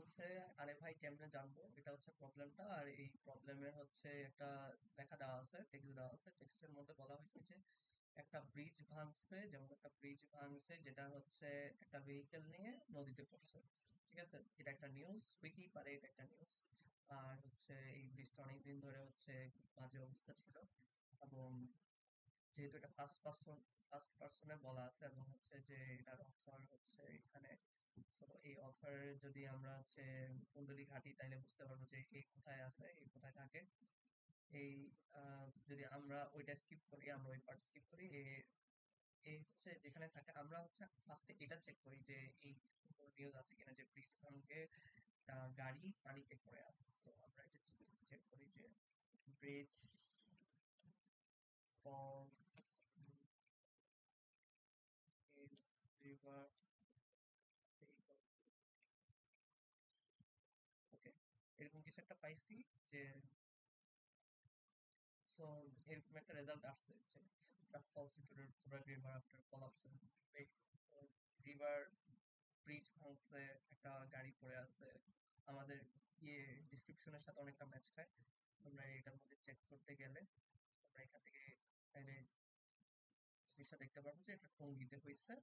হচ্ছে আরে ভাই কেমনে জানবো এটা হচ্ছে প্রবলেমটা। আর এই প্রবলেমের হচ্ছে একটা লেখা দেওয়া আছে, টেক্সট দেওয়া আছে। টেক্সটের মধ্যে বলা হয়েছে যে একটা ব্রিজ ভাঙছে, যেমন একটা ব্রিজ ভাঙছে যেটা হচ্ছে একটা ভেহিকেল নিয়ে নদীতে পড়ছে। ঠিক আছে, এটা একটা নিউজ হইতেই পারে, এটা একটা নিউজ। আর হচ্ছে এই ব্রিজটা অনেকদিন ধরে হচ্ছে খুব বাজে অবস্থা ছিল। এবং যেহেতু এটা ফার্স্ট পার্সনে বলা আছে এবং হচ্ছে যে এটার অথর হচ্ছে এখানে, তো এই অথর যদি আমরা হচ্ছে কুণ্ডলী ঘাঁটি তাইলে বুঝতে পারবো যে এই কোথায় আছে, এই কোথায় থাকে। এই যদি আমরা ওইটা স্কিপ করি, আমরা ওই পার্ট স্কিপ করি, এই হচ্ছে যেখানে থাকে আমরা হচ্ছে ফার্স্টে এটা চেক করি যে এই কোনো নিউজ আছে কিনা যে ব্রিজ ভাঙ্গে গাড়ি পানিতে পড়ে আছে। তো আমরা এটা চেক করি যে ব্রিজ ফলস ইন রিভার। ওকে, এরকম কিছু একটা পাইছি যে, সো এরকম একটা রেজাল্ট আসছে যে truck falls into the Turag river after collapse. River bridge ভাঙছে, একটা গাড়ি পড়ে আছে। আমাদের ইয়ে ডিসক্রিপশনের সাথে অনেকটা ম্যাচ খায়। আমরা এটার মধ্যে চেক করতে গেলে আমরা এখান থেকে তাইলে জিনিসটা দেখতে পারবো যে এটা টঙ্গীতে হয়েছে।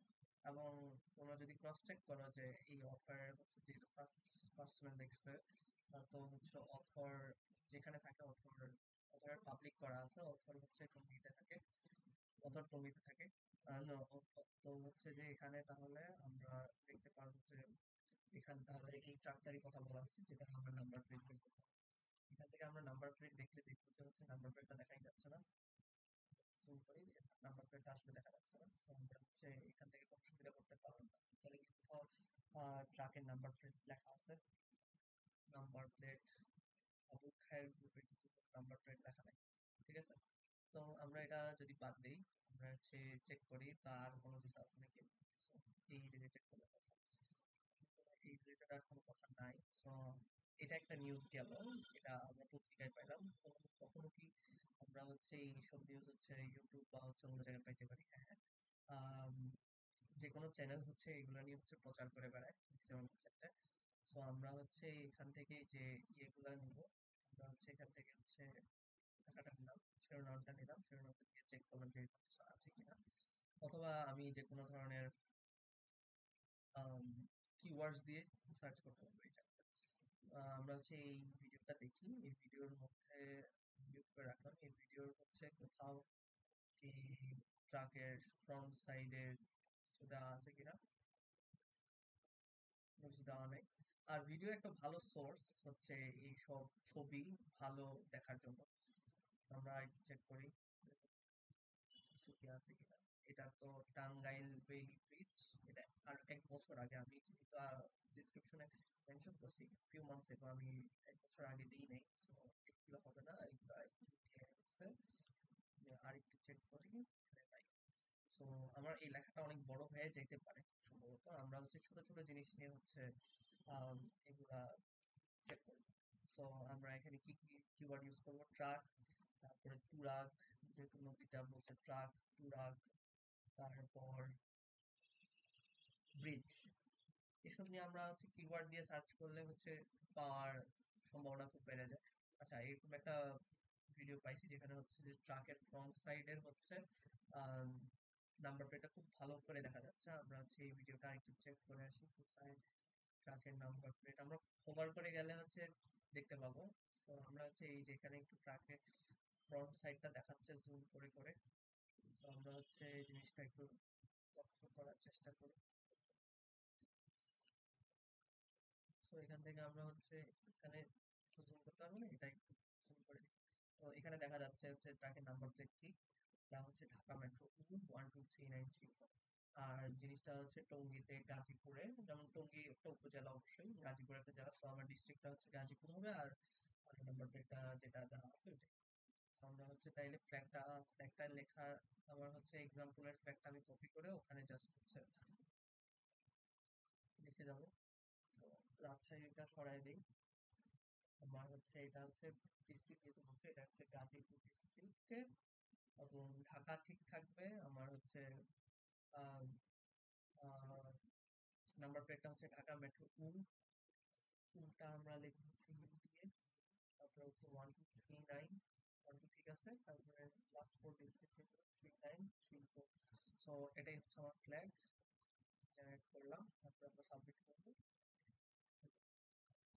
এবং তোমরা যদি ক্রস চেক করো যে এই অথর হচ্ছে যেহেতু ফার্স্ট পার্সনে দেখছে, তো হচ্ছে অথর যেখানে থাকে, অথরের পাবলিক করা আছে, অথর হচ্ছে টঙ্গীতে থাকে, অথর টঙ্গীতে থাকে। no, তো হচ্ছে যে এখানে তাহলে আমরা দেখতে পারবো যে এখানে তাহলে এই ট্রাকটারই কথা বলা হচ্ছে, যেটা আমরা নাম্বার প্লেট বের করতে হবে। এখান থেকে আমরা নাম্বার প্লেট দেখলে দেখবো যে হচ্ছে নাম্বার প্লেটটা দেখাই যাচ্ছে না। জুম করি, নাম্বার প্লেটটা আসলে দেখা যাচ্ছে না। তো আমরা হচ্ছে এখান থেকে কোনো সুবিধা করতে পারবো না। তাহলে কি কোথাও ট্রাকের নাম্বার প্লেট লেখা আছে? নাম্বার প্লেট আবুল খায়ের গ্রুপে কিন্তু কোনো নাম্বার প্লেট লেখা নাই। ঠিক আছে, তো আমরা এটা যদি বাদ দিই, আমরা হচ্ছে চেক করি তার কোনো কিছু আছে নাকি। So, এই রিলেটেড কোনো কথা, এই রিলেটেড আর কোনো কথা নাই। সো এটা একটা নিউজ গেল, এটা আমরা পত্রিকায় পাইলাম। কখনো কখনো কি আমরা হচ্ছে এইসব নিউজ হচ্ছে ইউটিউব বা হচ্ছে অন্য জায়গায় পাইতে পারি? হ্যাঁ। আম, যে কোনো চ্যানেল হচ্ছে এগুলো নিয়ে হচ্ছে প্রচার করে বেড়ায় ম্যাক্সিমাম ক্ষেত্রে। সো আমরা হচ্ছে এখান থেকে যে ইয়েগুলা নিব, আমরা হচ্ছে এখান থেকে হচ্ছে টাকাটা নিলাম, শিরোনামটা নিলাম, শিরোনামটা দিয়ে চেক করলাম যে এরকম কিছু আছে কিনা। অথবা আমি যে কোনো ধরনের কিওয়ার্ডস দিয়ে সার্চ করতে পারবো এটা। আমরা হচ্ছে এই ভিডিওটা দেখি, এই ভিডিওর মধ্যে মিউট করে রাখলাম। এই ভিডিওর হচ্ছে কোথাও কি ট্রাকের ফ্রন্ট সাইডের কিছু দেওয়া আছে কিনা, কোনো কিছু দেওয়া নেই। আর ভিডিও একটা ভালো সোর্স হচ্ছে এই সব ছবি ভালো দেখার জন্য। আমরা একটু চেক করি কিছু কি আছে কিনা। এটা তো টাঙ্গাইল বেইলি ব্রিজ। এটা আর 1 বছর আগে আমি যেহেতু ডিসক্রিপশনে মেনশন করছি ফিউ মান্থস এগো, আমি 1 বছর আগে দিই নাই। সো এগুলো হবে না, এগুলো ইউকে আছে। আর একটু চেক করি, এখানে নাই। সো আমার এই লেখাটা অনেক বড় হয়ে যাইতে পারে সম্ভবত। আমরা হচ্ছে ছোট ছোট জিনিস নিয়ে হচ্ছে আম, এগুলা চেক করব। সো আমরা এখানে কি কি কিওয়ার্ড ইউজ করবো? ট্রাক, তারপরে তুরাগ, যেহেতু নদীটা বলছে ট্রাক, তুরাগ, তারপর ব্রিজ। এসব নিয়ে আমরা হচ্ছে কিওয়ার্ড দিয়ে সার্চ করলে হচ্ছে পাওয়ার সম্ভাবনা খুব বেড়ে যায়। আচ্ছা, এরকম একটা ভিডিও পাইছি যেখানে হচ্ছে যে ট্রাকের ফ্রন্ট সাইডের হচ্ছে নাম্বার প্লেটটা খুব ভালো করে দেখা যাচ্ছে। আমরা হচ্ছে এই ভিডিওটা একটু চেক করে আসি কোথায় ট্রাকের নাম্বার প্লেট। আমরা হোভার করে গেলে হচ্ছে দেখতে পাবো। তো আমরা হচ্ছে এই যে এখানে একটু ট্রাকের ফ্রন্ট সাইডটা দেখাচ্ছে জুম করে করে। তো আমরা হচ্ছে এই জিনিসটা একটু লক্ষ্য করার চেষ্টা করি। সো এখান থেকে আমরা হচ্ছে এখানে জুম করতে পারবো না, এটা একটু জুম করে দিই। তো এখানে দেখা যাচ্ছে হচ্ছে ট্রাকের নাম্বার প্লেট কি, যা হচ্ছে ঢাকা মেট্রো 12393 4। আর জিনিসটা হচ্ছে টঙ্গীতে গাজীপুরে, যেমন টঙ্গী একটা উপজেলা, অবশ্যই গাজীপুর একটা জেলা। তো আমার ডিস্ট্রিক্টটা হচ্ছে গাজীপুর হবে। আর নাম্বার প্লেটটা যেটা দেওয়া আছে ওইটাই। So আমরা হচ্ছে তাইলে ফ্ল্যাগটা লেখা, আমার হচ্ছে এক্সাম্পলের ফ্ল্যাগটা আমি কপি করে ওখানে জাস্ট হচ্ছে লিখে যাবো। তো রাজশাহীটা সরাই দিই। আমার হচ্ছে এটা হচ্ছে ডিস্ট্রিক্ট যেহেতু বলছে, এটা হচ্ছে গাজীপুর ডিস্ট্রিক্টে। এবং ঢাকা ঠিক থাকবে। আমার হচ্ছে নাম্বার প্লেটটা হচ্ছে ঢাকা মেট্রো টুলটা আমরা লিখতেছি হিল দিয়ে, তারপরে হচ্ছে 1239 ঠিক আছে, তারপরে লাস্ট ফোর ডিজিট 3934। সো এটাই হচ্ছে আমার ফ্ল্যাগ, জেনারেট করলাম, তারপরে আমরা সাবমিট করবো।